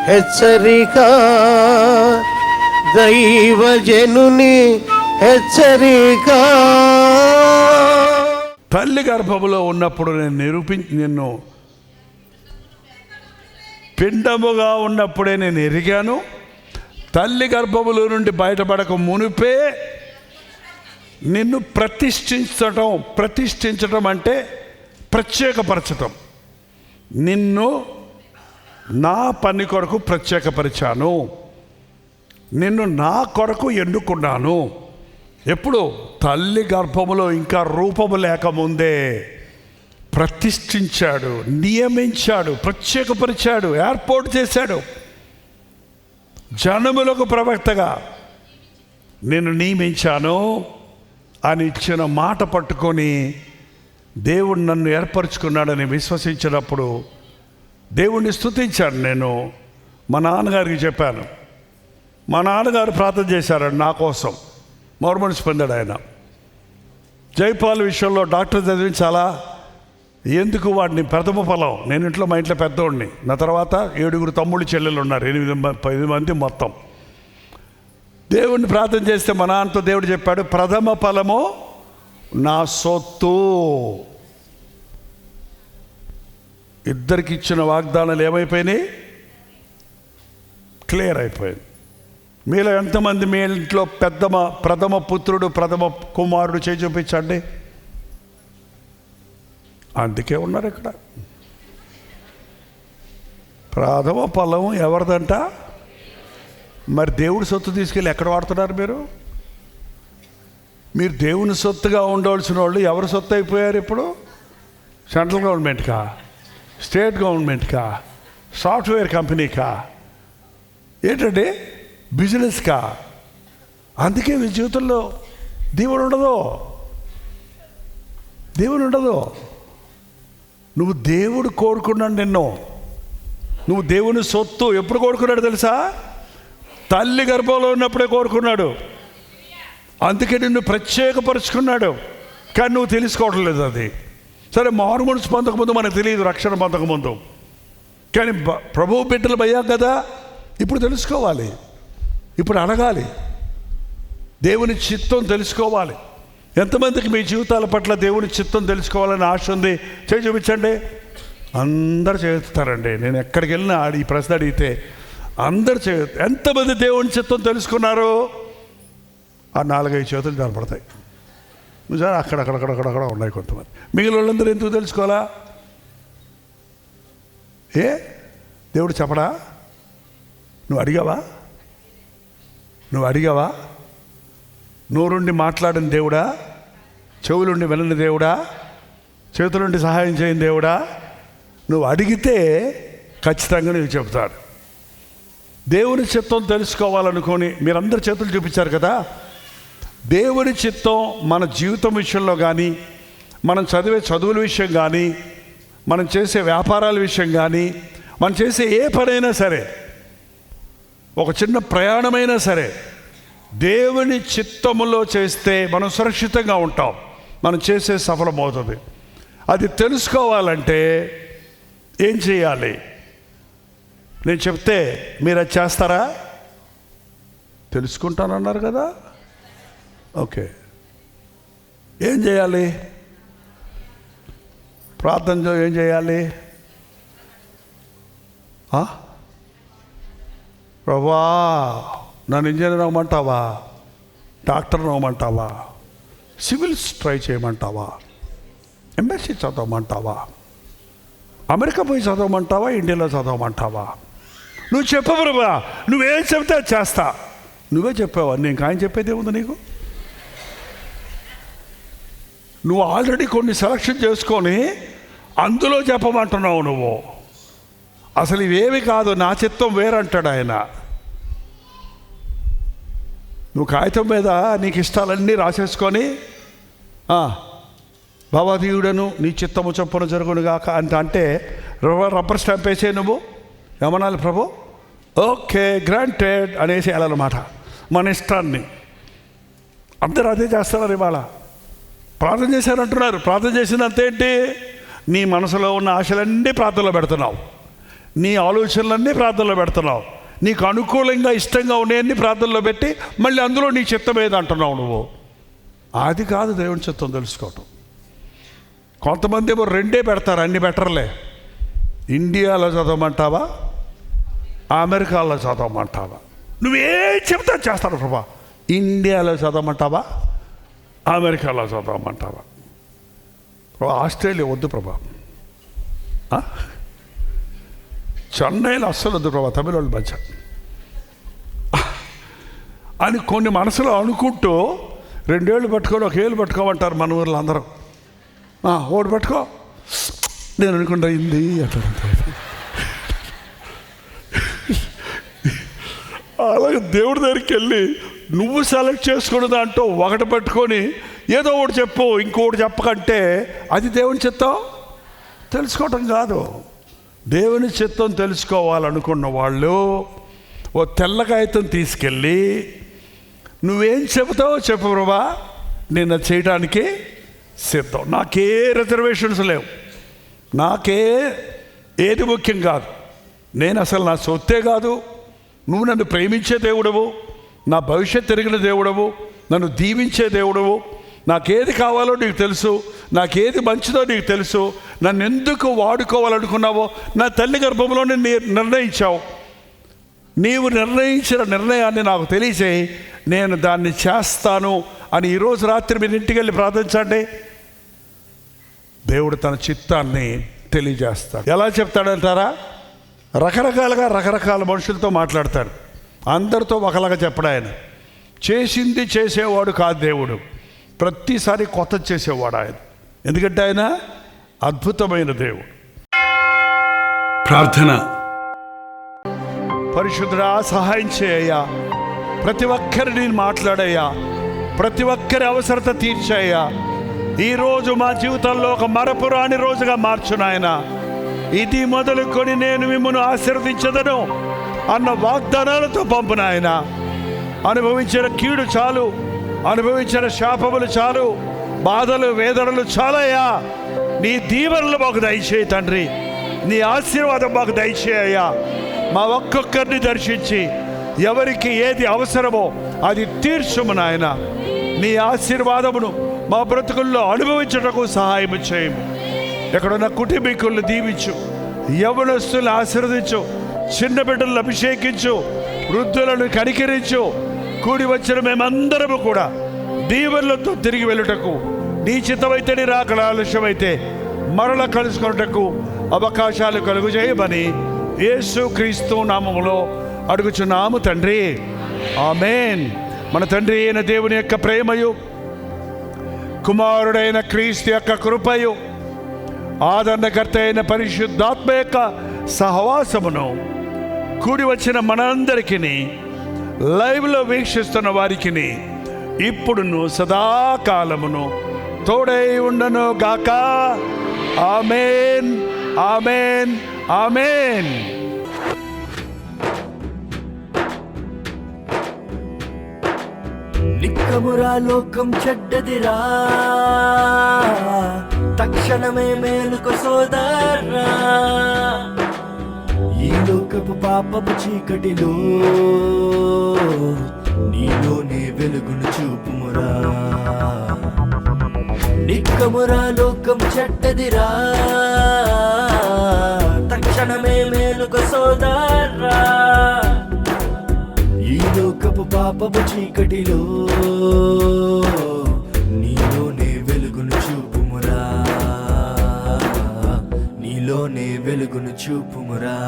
హెచ్చరిక, దైవజనుని హెచ్చరిక. తల్లి గర్భములో ఉన్నప్పుడు నిన్ను పిండముగా ఉన్నప్పుడే నేను ఎరిగాను. తల్లి గర్భములో నుండి బయటపడక మునిపే నిన్ను ప్రతిష్ఠించటం అంటే ప్రత్యేకపరచటం. నిన్ను నా పని కొరకు ప్రత్యేకపరిచాను, నిన్ను నా కొరకు ఎన్నుకున్నాను. ఎప్పుడు? తల్లి గర్భములో ఇంకా రూపము లేకముందే ప్రతిష్ఠించాడు, నియమించాడు, ప్రత్యేకపరిచాడు, ఏర్పాటు చేశాడు. జనములకు ప్రవక్తగా నేను నియమించాను అని ఇచ్చిన మాట పట్టుకొని దేవుడు నన్ను ఏర్పరచుకున్నాడని విశ్వసించినప్పుడు దేవుణ్ణి స్తుతించాను. నేను మా నాన్నగారికి చెప్పాను. మా నాన్నగారు ప్రార్థన చేశారు నా కోసం. మౌర్మనిషి పొందాడు ఆయన. జైపాల్ విషయంలో డాక్టర్ చదివించాలా, ఎందుకు వాడిని ప్రథమ ఫలం. నేను మా ఇంట్లో పెద్దోడిని. నా తర్వాత 7 తమ్ముళ్ళు చెల్లెలు ఉన్నారు, 8 మంది మొత్తం. దేవుణ్ణి ప్రార్థన చేస్తే మా నాన్నతో దేవుడు చెప్పాడు, ప్రథమ ఫలము నా సొత్తు. ఇద్దరికి ఇచ్చిన వాగ్దానాలు ఏమైపోయినాయి? క్లియర్ అయిపోయింది. మీలో ఎంతమంది మీ ఇంట్లో ప్రథమ పుత్రుడు, ప్రథమ కుమారుడు చేయి చూపించండి. అందుకే ఉన్నారు ఇక్కడ. ప్రథమ ఫలం ఎవరిదంట? మరి దేవుడి సొత్తు తీసుకెళ్ళి ఎక్కడ వాడుతున్నారు మీరు? మీరు దేవుని సొత్తుగా ఉండవలసిన వాళ్ళు ఎవరి సొత్తు అయిపోయారు ఇప్పుడు? సెంట్రల్ గవర్నమెంట్కా, స్టేట్ గవర్నమెంట్కా, సాఫ్ట్వేర్ కంపెనీకా, ఏంటంటే బిజినెస్కా? అందుకే మీ జీవితంలో దేవుడు ఉండదు. నువ్వు దేవుడు కోరుకున్నాడు నిన్ను. నువ్వు దేవుని సొత్తు ఎప్పుడు కోరుకున్నాడు తెలుసా? తల్లి గర్భంలో ఉన్నప్పుడే కోరుకున్నాడు. అందుకే నిన్ను ప్రత్యేకపరుచుకున్నాడు. కానీ నువ్వు తెలుసుకోవటం లేదు అది. సరే, మారుమనసు పొందకముందు మనకు తెలియదు, రక్షణ పొందకముందు. కానీ ప్రభువు బిడ్డలు అయ్యాం కదా, ఇప్పుడు తెలుసుకోవాలి, ఇప్పుడు అడగాలి, దేవుని చిత్తం తెలుసుకోవాలి. ఎంతమందికి మీ జీవితాల పట్ల దేవుని చిత్తం తెలుసుకోవాలని ఆశ ఉంది? చేయి చూపించండి. అందరు చేస్తారండి. నేను ఎక్కడికి వెళ్ళినా ఈ ప్రశ్న అడిగితే అందరు ఎంతమంది దేవుని చిత్తం తెలుసుకున్నారు? ఆ 4-5 చేతులు కనపడతాయి. నిజంగా అక్కడక్కడ ఉన్నాయి కొంతమంది. మిగిలిన వాళ్ళందరూ ఎందుకు తెలుసుకోవాలా? దేవుడు చెప్పడా? నువ్వు అడిగావా? నోరుండి మాట్లాడిన దేవుడా? చెవులుండి వినని దేవుడా? చేతులుండి సహాయం చేయని దేవుడా? నువ్వు అడిగితే ఖచ్చితంగా నువ్వు చెప్తాడు. దేవుని చిత్తం తెలుసుకోవాలనుకొని మీరందరూ చేతులు చూపించారు కదా. దేవుని చిత్తం మన జీవితం విషయంలో కానీ, మనం చదివే చదువుల విషయం కానీ, మనం చేసే వ్యాపారాల విషయం కానీ, మనం చేసే ఏ పనైనా సరే, ఒక చిన్న ప్రయాణమైనా సరే, దేవుని చిత్తములో చేస్తే మనం సురక్షితంగా ఉంటాం, మనం చేసే సఫలమవుతుంది. అది తెలుసుకోవాలంటే ఏం చేయాలి? నేను చెప్తే మీరు అది చేస్తారా? తెలుసుకుంటానన్నారు కదా. ఓకే, ఏం చేయాలి? ప్రార్థనలో ఏం చేయాలి? ప్రభువా, నన్ను ఇంజనీర్ అవ్వమంటావా? డాక్టర్ అవ్వమంటావా? సివిల్స్ ట్రై చేయమంటావా? ఎంఎస్సీ చదవమంటావా? అమెరికా పోయి చదవమంటావా? ఇండియాలో చదవమంటావా? నువ్వు చెప్పవు ప్రభువా, నువ్వేం చెప్తే అది చేస్తా. నువ్వే చెప్పావా? నేను ఆయన చెప్పేది ఏముంది నీకు? నువ్వు ఆల్రెడీ కొన్ని సెలక్షన్ చేసుకొని అందులో చెప్పమంటున్నావు. నువ్వు అసలు ఇవేవి కాదు, నా చిత్తం వేరంటాడు ఆయన. నువ్వు కాగితం మీద నీకు ఇష్టాలన్నీ రాసేసుకొని భవదీయుడను నీ చిత్తము చొప్పున జరుగునుగాక అంటే రబ్బర్ స్టాంప్ వేసే నువ్వు ఏమనాలి? ప్రభు ఓకే గ్రాంటెడ్ అనేసి వెళ్ళాలన్నమాట. మన ఇష్టాన్ని అందరూ అదే చేస్తున్నారు. ఇవాళ ప్రార్థన చేశారంటున్నారు. ప్రార్థన చేసినంతేంటి? నీ మనసులో ఉన్న ఆశలన్నీ ప్రార్థనలో పెడుతున్నావు. నీ ఆలోచనలన్నీ ప్రార్థనలో పెడుతున్నావు. నీకు అనుకూలంగా ఇష్టంగా ఉన్నాయన్నీ ప్రార్థనలో పెట్టి మళ్ళీ అందులో నీ చిత్తం ఏదంటున్నావు నువ్వు. అది కాదు దేవుని చిత్తం తెలుసుకోవటం. కొంతమంది ఏమో రెండే పెడతారు, అన్ని బెటర్లే. ఇండియాలో చదవమంటావా, అమెరికాలో చదవమంటావా? నువ్వేం చెప్తా చేస్తాను ప్రభా. ఇండియాలో చదవమంటావా, అమెరికాలో చదవమంటావా? ఆస్ట్రేలియా వద్దు ప్రభా, చెన్నైలో అస్సలు వద్దు ప్రభా, తమిళ వాళ్ళు మధ్య అని కొన్ని మనసులో అనుకుంటూ 2 ఏళ్ళు పట్టుకొని 1 ఏళ్ళు పట్టుకోమంటారు మన ఊర్లో అందరూ. ఓడి పట్టుకో, నేను అనుకుంటా హిందీ అంటారు. అలాగే దేవుడి దగ్గరికి వెళ్ళి నువ్వు సెలెక్ట్ చేసుకున్న దాంట్లో ఒకటి పట్టుకొని ఏదో ఒకటి చెప్పు, ఇంకోటి చెప్పకంటే అది దేవుని చిత్తం తెలుసుకోవటం కాదు. దేవుని చిత్తం తెలుసుకోవాలనుకున్న వాళ్ళు ఓ తెల్ల కాగితం తీసుకెళ్ళి నువ్వేం చెబుతావో చెప్పు ప్రభా, నేను అది చేయడానికి సిద్ధం. నాకే రిజర్వేషన్స్ లేవు, నాకే ఏది ముఖ్యం కాదు. నేను అసలు నా సొత్తే కాదు. నువ్వు నన్ను ప్రేమించే దేవుడవు, నా భవిష్యత్తు ఎరిగిన దేవుడవు, నన్ను దీవించే దేవుడవు. నాకేది కావాలో నీకు తెలుసు, నాకేది మంచిదో నీకు తెలుసు. నన్ను ఎందుకు వాడుకోవాలనుకున్నావో నా తల్లి గర్భంలోనే నిర్ణయించావు. నీవు నిర్ణయించిన నిర్ణయాన్ని నాకు తెలియచేయి, నేను దాన్ని చేస్తాను అని ఈరోజు రాత్రి మీరు ఇంటికి వెళ్ళి ప్రార్థించండి. దేవుడు తన చిత్తాన్ని తెలియజేస్తాడు. ఎలా చెప్తాడంటారా? రకరకాలుగా రకరకాల మనుషులతో మాట్లాడతాడు. అందరితో ఒకలాగా చెప్పడు ఆయన. చేసింది చేసేవాడు కాదు దేవుడు, ప్రతిసారి కొత్త చేసేవాడు ఆయన. ఎందుకంటే ఆయన అద్భుతమైన దేవుడు. ప్రార్థన. పరిశుద్ధుడా, సహాయం చేయయ్యా. ప్రతి ఒక్కరిని మాట్లాడయ్యా, ప్రతి ఒక్కరి అవసరత తీర్చయ్యా. ఈరోజు మా జీవితంలో ఒక మరపురాని రోజుగా మార్చు నాయన. ఇది మొదలుకొని నేను మిమ్మల్ని ఆశీర్వదించదను అన్న వాగ్దానాలతో పంపు నాయన. అనుభవించిన కీడు చాలు, అనుభవించిన శాపములు చాలు, బాధలు వేదనలు చాలయ్యా. నీ దీవెనలు మాకు దయచేయి తండ్రి, నీ ఆశీర్వాదం మాకు దయచేయ్యా. మా ఒక్కొక్కరిని దర్శించి ఎవరికి ఏది అవసరమో అది తీర్చుము నాయన. నీ ఆశీర్వాదమును మా బ్రతుకుల్లో అనుభవించటకు సహాయం చేయము. ఎక్కడున్న కుటుంబీకులను దీవించు, యవ్వనస్తులను ఆశీర్వదించు, చిన్న బిడ్డలను అభిషేకించు, వృద్ధులను కనికరించు. కూడి వచ్చిన మేమందరము కూడా దీవెనలతో తిరిగి వెళ్ళుటకు, నీ చిత్తమైతే నీ రాకడ ఆలస్యమైతే మరల కలుసుకున్నటకు అవకాశాలు కలుగు చేయమని యేసు క్రీస్తు నామములో అడుగుచున్నాము తండ్రి, ఆమేన్. మన తండ్రి అయిన దేవుని యొక్క ప్రేమయు, కుమారుడైన క్రీస్తు యొక్క కృపయు, ఆదరణకర్త అయిన పరిశుద్ధాత్మ యొక్క సహవాసమును కూడి వచ్చిన మనందరికీ, లైవ్లో వీక్షిస్తున్న వారికి ఇప్పుడును సదాకాలమును తోడై ఉండను గాక. ఆమేన్, ఆమేన్, ఆమేన్. నిక్కమురా లోకం చెడ్డదిరా, తక్షణమే మేలుకు సోదరా. ఈ లోకపు పాపపు చీకటిలో నీలోనే వెలుగును చూపుమురా. నిక్కమురా లోకం చెడ్డదిరా, తక్షణమే మేలుకు సోదరా. ఈ లోకపు పాపపు చీకటిలో నీలోనే వెలుగును చూపుమురా, నీలోనే వెలుగును చూపుమురా.